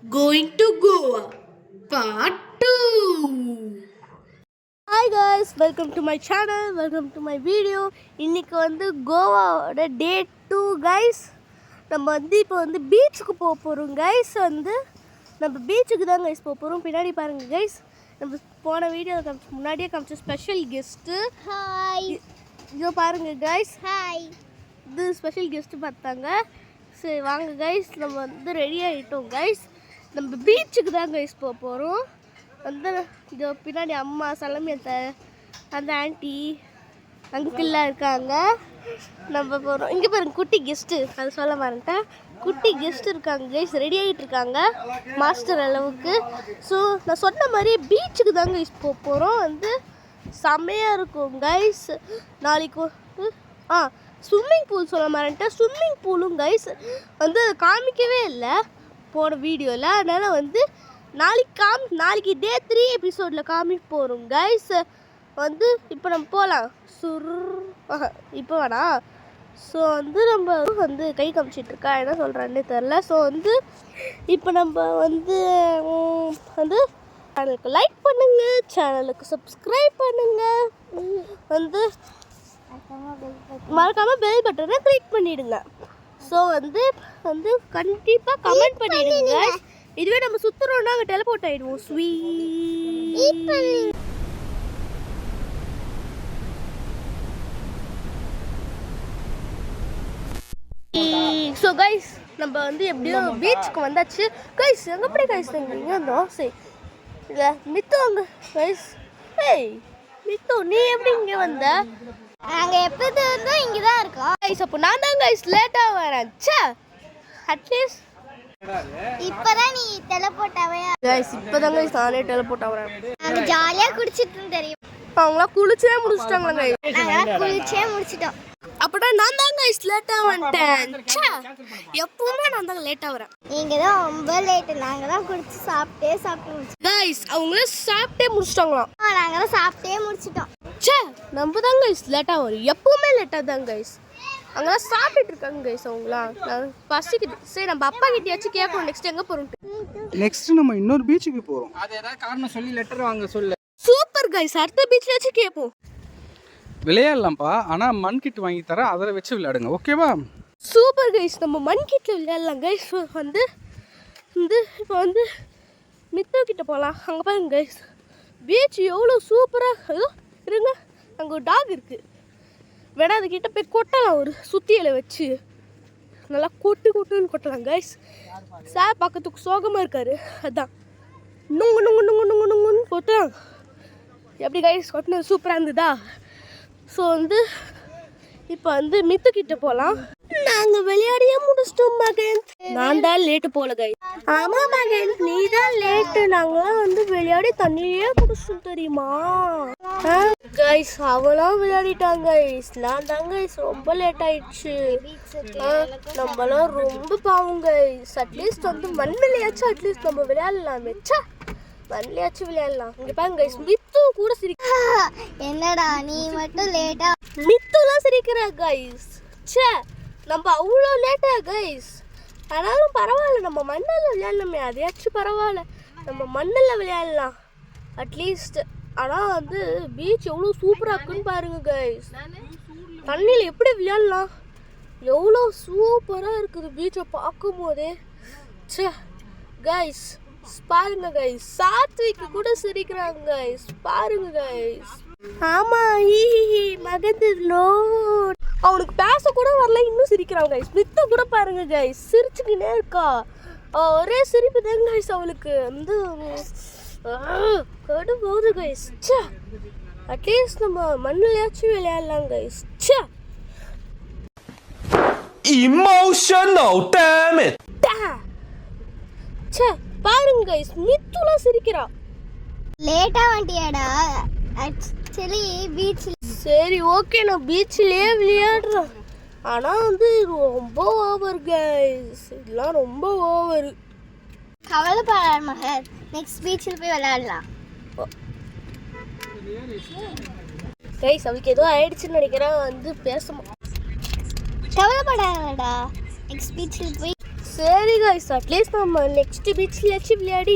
Going to Goa Part 2. Hi guys, welcome to my channel, welcome to my video. இன்னைக்கு வந்து கோவாவோட டே 2 guys. நம்ம வந்து இப்போ வந்து பீச்சுக்கு போக போகிறோம் guys. வந்து நம்ம பீச்சுக்கு தான் guys போக போகிறோம். பின்னாடி பாருங்க guys. நம்ம போன வீடியோ முன்னாடியே காமிச்ச ஸ்பெஷல் கெஸ்ட்டு. ஹாய். இதோ பாருங்க guys. ஹாய். இது ஸ்பெஷல் கெஸ்ட்டு பார்த்தாங்க. சரி வாங்க guys, நம்ம வந்து ரெடி ஆகிட்டோம் guys. நம்ம பீச்சுக்கு தான் guys போக போகிறோம். வந்து இதோ பின்னாடி அம்மா சலமியத்தை அந்த ஆண்டி அங்கிள்லாம் இருக்காங்க. நம்ம போகிறோம். இங்கே பாருங்க குட்டி கெஸ்ட்டு, அது சொல்ல மாட்டேன். குட்டி கெஸ்ட் இருக்காங்க கைஸ், ரெடி ஆகிட்டு இருக்காங்க மாஸ்டர் அளவுக்கு. ஸோ நான் சொன்ன மாதிரி பீச்சுக்கு தாங்க கைஸ் போக போகிறோம். வந்து செம்மையாக இருக்கும் கைஸ். நாளைக்கு ஸ்விம்மிங் பூல் சொல்ல மாட்டேன். ஸ்விம்மிங் பூலும் கைஸ் வந்து காமிக்கவே இல்லை போன வீடியோவில். அதனால் வந்து நாளைக்கு டே 3 எபிசோடில் காமிக்க போகிறோம் கைஸ். வந்து இப்போ நம்ம போகலாம். இப்போ வேணா. ஸோ வந்து நம்ம வந்து கை காமிச்சிட்ருக்கா, என்ன சொல்கிறான்னே தெரில. ஸோ வந்து இப்போ நம்ம வந்து சேனலுக்கு லைக் பண்ணுங்கள், சேனலுக்கு சப்ஸ்கிரைப் பண்ணுங்கள், வந்து மறக்காமல் பெல் பட்டனை கிளிக் பண்ணிவிடுங்க. ஸோ வந்து கண்டிப்பாக கமெண்ட் பண்ணிவிடுங்க. இதுவே நம்ம சுற்றுறோன்னா அங்கே டெலிபோர்ட் ஆகிடுவோம். ஸோ கைஸ் நம்ம வந்து எப்படியோ பீச்சுக்கு வந்தாச்சு கைஸ். எங்கே எப்படி கைஸ் இங்கே இருந்தோம்? சரி இல்லை மித்து அங்கே கைஸ். ஏய் மித்து, நீ எப்படி இங்கே வந்த? நாங்கள் எப்போது இருந்தோம் இங்கே தான் இருக்கோம் கைஸ். அப்போ நான் தான் கைஸ் லேட்டாக வரேன். சே அட்லீஸ்ட் இப்பதான் நீ டெலிபோர்ட் ஆவையா கைஸ்? இப்போதான் கைஸ் நானே டெலிபோர்ட் ஆகிறேன். நாங்கள் ஜாலியாக குடிச்சிட்டு தெரியும். அவங்களாம் குளிச்சே முடிச்சிட்டாங்களா கைஸ்? நாங்கள் குளிச்சே முடிச்சிட்டோம். அப்படின்னா நான் தான் கைஸ் லேட்டாக வந்துட்டேன். எப்பவுமே நான் தான் லேட்டாக வரேன். நீங்கள் தான் ரொம்ப லேட்டு. நாங்கள் தான் குடிச்சு சாப்பிட்டு முடிச்சிட்டோம் கைஸ். அவங்களே சாப்பிட்டே முடிச்சிட்டாங்களாம். நாங்கள் தான் சாப்பிட்டே முடிச்சிட்டோம். நம்ம தான் கைஸ் லேட்டாக வரும். எப்பவுமே லேட்டாக தான் கைஸ். அங்கெல்லாம் சாப்பிட்டுட்டு இருக்காங்க கைஸ். அவங்களாம் பசிக்குது. சரி நம்ம அப்பா கிட்டயாச்சும் கேட்கணும் நெக்ஸ்ட் எங்கே போகிறோம். நெக்ஸ்ட் நம்ம இன்னொரு பீச்சுக்கு போகிறோம். அது ஏதாவது காரணம் சொல்லி லெட்டர் வாங்க சொல்லு. சூப்பர் கைஸ், அடுத்த பீச்லயாச்சும் கேட்போம். விளையாடலாம்ப்பா, ஆனால் மண் கிட் வாங்கி தரேன், அதில் வச்சு விளையாடுங்க, ஓகேவா? சூப்பர் கைஸ், நம்ம மண் கிட்டில் விளையாடலாம் கைஸ். வந்து இப்போ வந்து மித்து கிட்ட போகலாம். அங்கே பாருங்க கைஸ், பீச் எவ்வளோ சூப்பராக இருங்க. அங்கே ஒரு டாக் இருக்குது. வேணா அதுக்கிட்ட போய் கொட்டலாம், ஒரு சுத்தியலை வச்சு நல்லா கொட்டுன்னு கொட்டலாம் கைஸ். சார் பார்க்கறதுக்கு சோகமாக இருக்காரு, அதான் நுங்குன்னு கொட்டலாம். எப்படி கைஸ் கொட்டினது சூப்பராக இருந்ததா? ஸோ வந்து இப்போ வந்து மித்துக்கிட்ட போகலாம். நாங்கள் விளையாடியே முடிச்சிட்டோம் மகன். நான் தான் லேட்டு போல கைஸ். ஆமாம் மகன், நீ தான் லேட்டு. நாங்களாம் வந்து விளையாடி தண்ணியே குடிச்சிட்டோம் தெரியுமா கைஸ்? அவளாம் விளையாடிட்டாங்க கைஸ். நான் தாங்க கைஸ் ரொம்ப லேட் ஆயிடுச்சு. நம்மளாம் ரொம்ப பாவம் கைஸ். அட்லீஸ்ட் வந்து மண்ணிலையாச்சும் அட்லீஸ்ட் நம்ம விளையாடலாம். வச்சா மண்ணிலையாச்சும் விளையாடலாம். இங்கே பாருங்க கைஸ், மித்து கூட என்னடா நீ மட்டும் லேட்டா? மித்துலாம் சிரிக்கிறா கைஸ். நம்ம அவ்வளோ லேட்டா கைஸ். ஆனாலும் பரவாயில்ல, நம்ம மண்ணில் விளையாடலாமே, அதையாச்சும் பரவாயில்ல. நம்ம மண்ணில் விளையாடலாம் அட்லீஸ்ட். ஆனால் வந்து பீச் எவ்வளோ சூப்பராக இருக்குன்னு பாருங்க கைஸ். தண்ணியில் எப்படி விளையாடலாம், எவ்வளோ சூப்பராக இருக்குது பீச்சை பார்க்கும் போதே. கைஸ் பாருங்க கைஸ், சாத்விக்கு கூட சிரிக்கிறாங்க கைஸ். பாருங்க கைஸ். ஆமா மகந்திரோ அவனுக்கு பேச கூட வரல, இன்னும் சிரிக்கிறாங்க கைஸ். மித்த கூட பாருங்க கைஸ், சிரிச்சுக்கினே இருக்கா. ஒரே சிரிப்பு தான் கைஸ் அவளுக்கு. வந்து கடு போகுது கைஸ். அட்லீஸ்ட் நம்ம மண்ணிலையாச்சும் விளையாடலாம் கைஸ். Emotional damn it. பாருங்க கைஸ், மித்துலாம் சிரிக்கிறா. லேட்டா வண்டியாடா ஆக்சுவலி பீச்சில். சரி ஓகே, நான் பீச்சிலே விளையாடுறேன். ஆனால் வந்து ரொம்ப ஓவர் கைஸ், இதெல்லாம் ரொம்ப ஓவர். கவலைப்படாத மகன், நெக்ஸ்ட் பீச்சில் போய் விளையாடலாம் கைஸ். அவளுக்கு ஏதோ ஆயிடுச்சுன்னு நினைக்கிறேன், வந்து பேசணும். கவலைப்படாதடா, நெக்ஸ்ட் பீச்சில் போய். சரி கைஸ், அட்லீஸ்ட் நம்ம நெக்ஸ்ட் பீச்லேயாச்சும் விளையாடி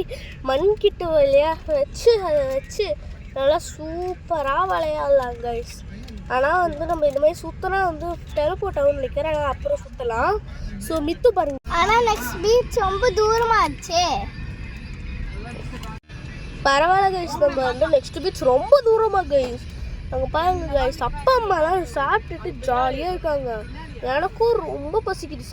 மண் கிட்ட வச்சு அதை வச்சு நல்லா சூப்பராக விளையாடலாம் கைஸ். ஆனால் வந்து நம்ம இந்த மாதிரி சுற்றினா வந்து டெலிபோர்ட் ஆகும்னு நினைக்கிறேன். ஆனால் அப்புறம் சுற்றலாம். ஸோ மித்து பாருங்க. ஆனால் நெக்ஸ்ட் பீச் ரொம்ப தூரமாச்சே. பரவாயில்ல கைஸ், நம்ம வந்து நெக்ஸ்ட் பீச் ரொம்ப தூரமாக கைஸ். அங்கே பாருங்க கைஸ், அப்பா அம்மாலாம் சாப்பிட்டுட்டு ஜாலியாக இருக்காங்க. எனக்கும் ரொம்ப பசிக்குது.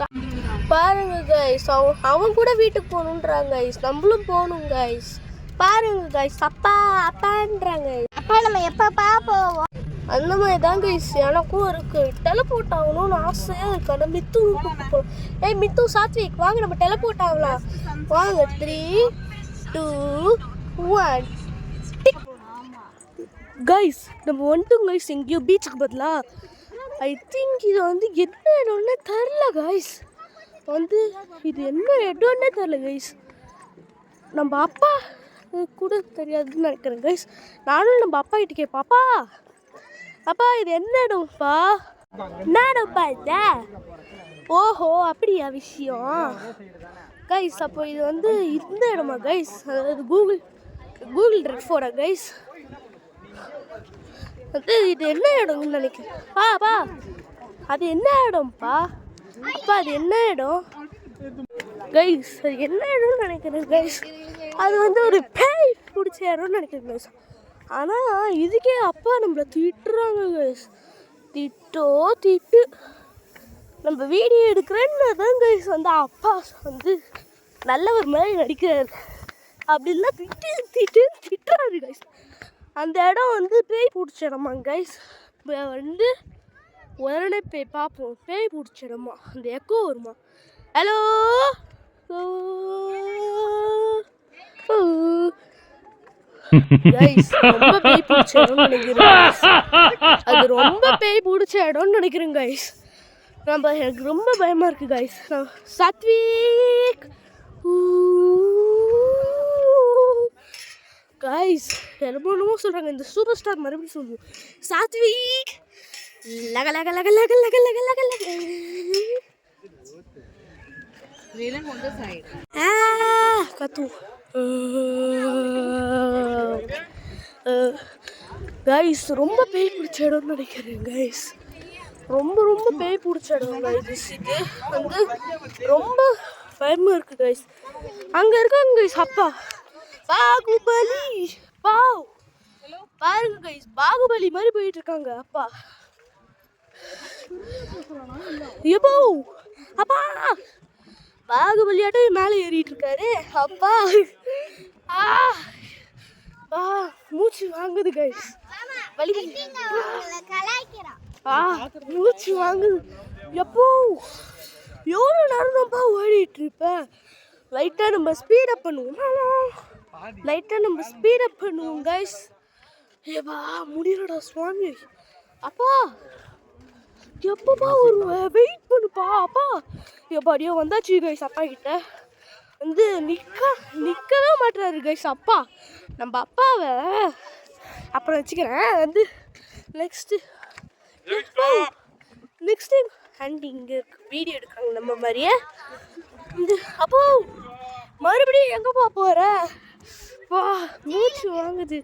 பாருங்க கைஸ், அவன் கூட வீட்டுக்கு போகணுன்றாங்க கைஸ். நம்மளும் போகணும் கைஸ். பாருங்க கைஸ், அப்பா அப்பான்றாங்க. அப்பா நம்ம எப்பப்பா போவோம்? அந்த மாதிரி தான் கைஸ் எனக்கும் இருக்கு. டெலிபோர்ட் ஆகணும்னு ஆசையாக இருக்கு. ஆனால் மித்து போகணும். மித்து சாத்விக் வாங்க நம்ம டெலிபோர்ட் ஆகலாம். வாங்க 3 2 1 கைஸ், நம்ம வந்துட்டோம் கைஸ். எங்கேயோ பீச்சுக்கு பதிலா ஐ திங்க் இது வந்து என்ன இடம்னே தெரில கைஸ். வந்து இது என்ன இடம்னே தெரில கைஸ். நம்ம அப்பா கூட தெரியாதுன்னு நினைக்கிறேன் கைஸ். நானும் நம்ம அப்பா கிட்ட கேட்பேன், அப்பா அப்பா இது என்ன இடம்ப்பா, என்ன இடம்ப்பா இது? ஓஹோ அப்படியா விஷயம் கைஸ். அப்போ இது வந்து இந்த இடமா கைஸ்? அதாவது கூகுள் ட்ரெஸ் கைஸ். அது இது என்ன இடம்னு நினைக்கிறேன். பா அது என்ன இடம்ப்பா? அப்பா அது என்ன இடம் கைஸ்? அது என்ன இடம்னு நினைக்கிறேன் கைஸ். அது வந்து ஒரு பேய் பிடிச்ச இடம்னு நினைக்கிறேன் கைஸ். ஆனால் இதுக்கே அப்பா நம்மளை திட்டுறாங்க கைஸ். திட்டு நம்ம வீடியோ எடுக்கிறேன்னு தான் கைஸ் வந்து அப்பா வந்து நல்லவர் மாதிரி நடிக்கிறாரு. அப்படின்னா திட்டுறாரு கைஸ். அந்த இடம் வந்து பேய் பிடிச்ச இடமா கைஸ். வந்து உடனே போய் பார்ப்போம். பேய் பிடிச்ச இடமா? அந்த எக்கோ வருமா? ஹலோ கைஸ், ரொம்ப பேய் பிடிச்ச இடம்னு நினைக்கிறேன். அது ரொம்ப பேய் பிடிச்ச இடம்னு நினைக்கிறேன் கைஸ். எனக்கு ரொம்ப பயமா இருக்கு கைஸ். சாத்விக் கைஸ், என்னமோ சொல்றாங்க. இந்த சூப்பர் ஸ்டார் மறுபடியும் சொல்லுவோம். சாத்விக் லக லக லக லக லக லக லக லக கத்து கைஸ். ரொம்ப பேய் பிடிச்ச இடம்னு நினைக்கிறேன் கைஸ். ரொம்ப பேய் பிடிச்ச இடம் கைஸ். இது வந்து ரொம்ப பயமா இருக்கு கைஸ். அங்க இருக்காங்க கைஸ் அப்பா பாகுபலி. பாருங்க கைஸ், பாகுபலி மாதிரி போயிட்டு இருக்காங்க அப்பா. எப்போ அப்பா பாகுபலியாட்டம் மேலே ஏறிட்டு இருக்காரு அப்பா. மூச்சு வாங்குது கைஸ். மூச்சு வாங்குது. எப்போ எவ்வளோ நேரம் தான்ப்பா ஓடிட்டு இருப்பேன். லைட்டாக நம்ம ஸ்பீடப் பண்ணுவோம் கைஸ். ஏப்பா முடியலடா சுவாமி. அப்பா எப்பப்பா ஒரு வெயிட் பண்ணுப்பா அப்பா. எப்படியோ வந்தாச்சு கைஸ். அப்பா கிட்ட வந்து நிற்கவே மாட்டுறாரு கைஸ் அப்பா. நம்ம அப்பாவை அப்புறம் வச்சுக்கிறேன். வந்து நெக்ஸ்ட்டு அண்ட் இங்கே வீடியோ எடுக்கிறாங்க நம்ம மாதிரியே. இந்த அப்போ மறுபடியும் எங்கப்பா போகிற? வா மூச்சு வாங்குது.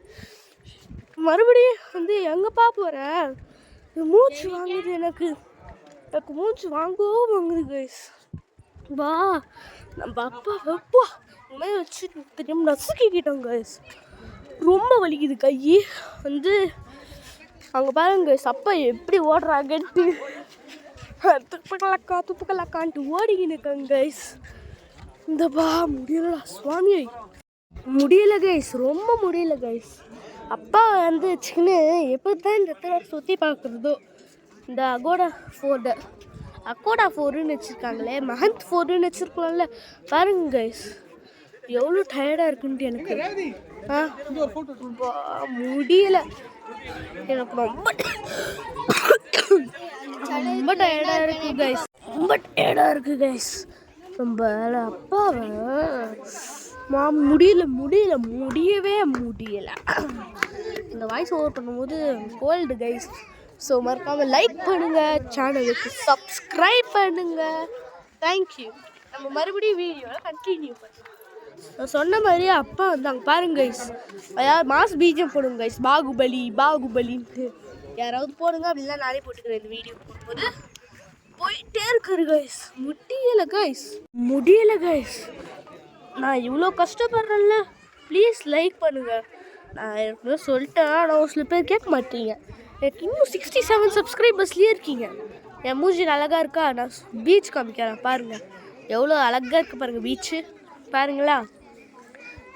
மறுபடியும் வந்து எங்கப்பா போகிற? மூச்சு வாங்குது. எனக்கு மூச்சு வாங்குது கைஸ். வா நம்ம அப்பா இந்த வச்சு தெரியாம நசுக்கிட்டோம் கைஸ். ரொம்ப வலிக்குது கை. வந்து அங்கே பாருங்க கைஸ் அப்பா எப்படி ஓடுறாங்கன்ட்டு. துப்புக்கலக்கான்ட்டு ஓடிக்கின்னு இருக்காங்க கைஸ். இந்த முடியலடா சுவாமி. முடியல கைஸ், ரொம்ப முடியல கைஸ். அப்பா வந்து வச்சுக்கின்னு எப்போ தான் இந்த இடத்துல சுற்றி பார்க்குறதோ. இந்த அக்கோடா ஃபோர்னு வச்சுருக்காங்களே, மஹந்த் ஃபோர்னு வச்சுருக்கலாம்ல. பாருங்க கைஸ் எவ்வளோ டயர்டாக இருக்குன்ட்டு எனக்கு. முடியல எனக்கு. ரொம்ப டயர்டாக இருக்கு கைஸ். ரொம்ப அப்பாவை முடியவே முடியல. இந்த வாய்ஸ் ஓவர் பண்ணும்போது கோல்டு கைஸ். ஸோ மறக்காமல் லைக் பண்ணுங்கள், சேனலுக்கு சப்ஸ்கிரைப் பண்ணுங்கள். தேங்க்யூ. நம்ம மறுபடியும் வீடியோவில் கண்டினியூ பண்ணலாம். நான் சொன்ன மாதிரியே அப்பா வந்தாங்க பாருங்க கைஸ். அதாவது மாஸ் பீஜம் போடுங்க கைஸ், பாகுபலி பாகுபலின்ட்டு யாராவது போடுங்க, அப்படின்னா நானே போட்டுக்கிறேன் இந்த வீடியோ போடும்போது. போயிட்டே இருக்காரு கைஸ், முடியலை கைஸ். நான் இவ்வளோ கஷ்டப்படுறேன்ல, ப்ளீஸ் லைக் பண்ணுங்கள். நான் ஏற்கனவே சொல்லிட்டேன், ஆனால் ஒரு சில பேர் கேட்க மாட்டீங்க. எனக்கு இன்னும் 67 சப்ஸ்கிரைபர்ஸ்லேயே இருக்கீங்க. என் மூஞ்சி அழகாக இருக்கா? நான் பீச் காமிக்கிறேன் பாருங்கள். எவ்வளோ அழகாக இருக்குது பாருங்கள் பீச்சு. பாருங்களா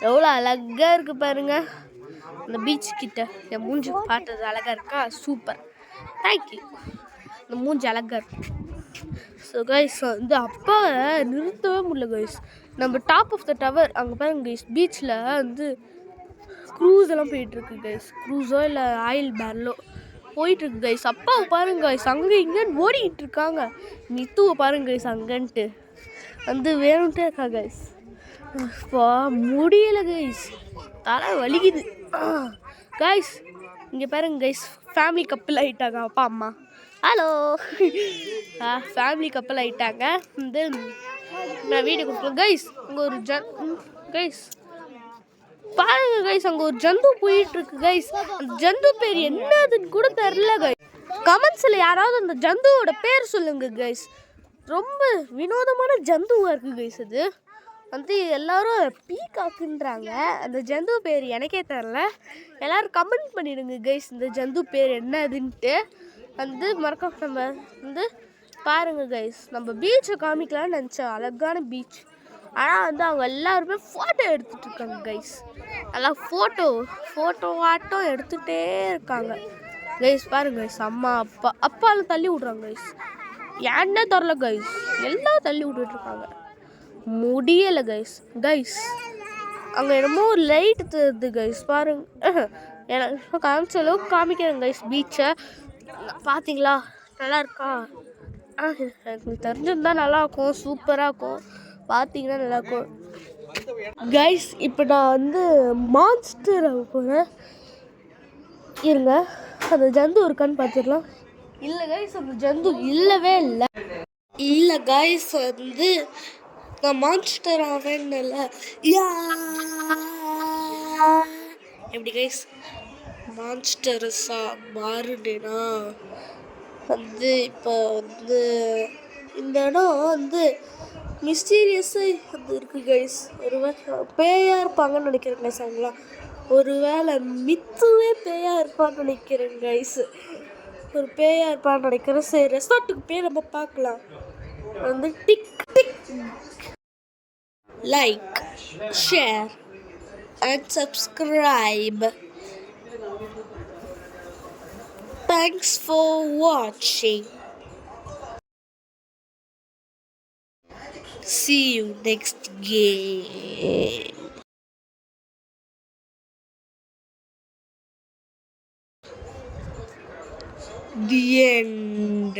எவ்வளோ அழகாக இருக்குது பாருங்கள். அந்த பீச் கிட்ட என் மூஞ்சி பார்த்தது அழகாக இருக்கா? Super, thank you. இந்த மூஞ்சி அழகாக இருக்கு. ஸோ கைஸ் வந்து அப்பா நிறுத்தவே முடியல கைஸ். நம்ம டாப் ஆஃப் த டவர் அங்கே பாருங்க கைஸ், பீச்சில் வந்து க்ரூஸ் எல்லாம் போயிட்டுருக்கு கைஸ். க்ரூஸோ இல்லை ஆயில் பேரலோ போயிட்டுருக்கு கைஸ். அப்பாவை பாருங்க கைஸ், அங்கே இங்கேன்னு ஓடிக்கிட்டு இருக்காங்க. மித்துவை பாருங்க கைஸ், அங்கன்ட்டு வந்து வேணும்ட்டே இருக்கா கைஸ். இப்போ முடியலை கைஸ், தலை வலிக்குது கைஸ். இங்கே பாருங்க கைஸ், ஃபேமிலி கப்பிள் ஆகிட்டாங்க அப்பா அம்மா. ஹலோ, ஃபேமிலி கப்பல் ஆகிட்டாங்க. வந்து நான் வீடு கொடுத்துருவேன் கைஸ். அங்கே ஒரு கைஸ் பாருங்க கைஸ், அங்கே ஒரு ஜந்து போயிட்டுருக்கு கைஸ். அந்த ஜந்து பேர் என்னதுன்னு கூட தெரில கைஸ். கமெண்ட்ஸில் யாராவது அந்த ஜந்துவோட பேர் சொல்லுங்க கைஸ். ரொம்ப வினோதமான ஜந்துவாக இருக்குது கைஸ். அது வந்து எல்லோரும் பீகாக்குன்றாங்க. அந்த ஜந்து பேர் எனக்கே தெரில. எல்லோரும் கமெண்ட் பண்ணிடுங்க கைஸ், இந்த ஜந்து பேர் என்னதுன்ட்டு. வந்து மறக்காம நம்ம வந்து பாருங்கள் கைஸ். நம்ம பீச்சை காமிக்கலாம்னு நினச்சோம், அழகான பீச். ஆனால் வந்து அவங்க எல்லாருமே ஃபோட்டோ எடுத்துகிட்டு இருக்காங்க கைஸ். நல்லா ஃபோட்டோ ஆட்டம் எடுத்துகிட்டே இருக்காங்க கைஸ். பாருங்க கைஸ், அம்மா அப்பாலாம் தள்ளி விட்றாங்க கைஸ். ஏன்னே தெரில கைஸ், எல்லாம் தள்ளி விட்டுட்ருக்காங்க. முடியலை கைஸ். அங்கே என்னமோ ஒரு லைட் தெரியுது கைஸ். பாருங்க, எனக்கு காமிச்ச அளவுக்கு காமிக்கிறேன் கைஸ் பீச்சை. பார்த்தீங்களா நல்லா இருக்கா? எனக்கு தெரிஞ்சிருந்தா நல்லாயிருக்கும், சூப்பராக இருக்கும். பார்த்தீங்கன்னா நல்லாயிருக்கும் கைஸ். இப்போ நான் வந்து மான்ஸ்டர் போகிறேன். இருங்க, அந்த ஜந்து இருக்கான்னு பார்த்துடலாம். இல்லை கைஸ், அந்த ஜந்து இல்லவே இல்லை கைஸ். வந்து நான் மான்ஸ்டர் ஆவேன்னு இல்லை எப்படி கைஸ் மான்ஸ்டர்ஸாக மாறுனேன்னா வந்து இப்போ வந்து இந்த இடம் வந்து மிஸ்டீரியஸாக வந்து இருக்குது கைஸ். ஒருவேளை பேயாக இருப்பாங்கன்னு நினைக்கிறேன் கைஸ். அவங்களாம் ஒருவேளை மித்துவே பேயாக இருப்பான்னு நினைக்கிறேன் கைஸ். ஒரு பேயாக இருப்பான்னு நினைக்கிறேன். சரி, ரெசார்ட்டுக்கு போய் நம்ம பார்க்கலாம். வந்து டிக் like, share and subscribe. Thanks for watching. See you next game. The end.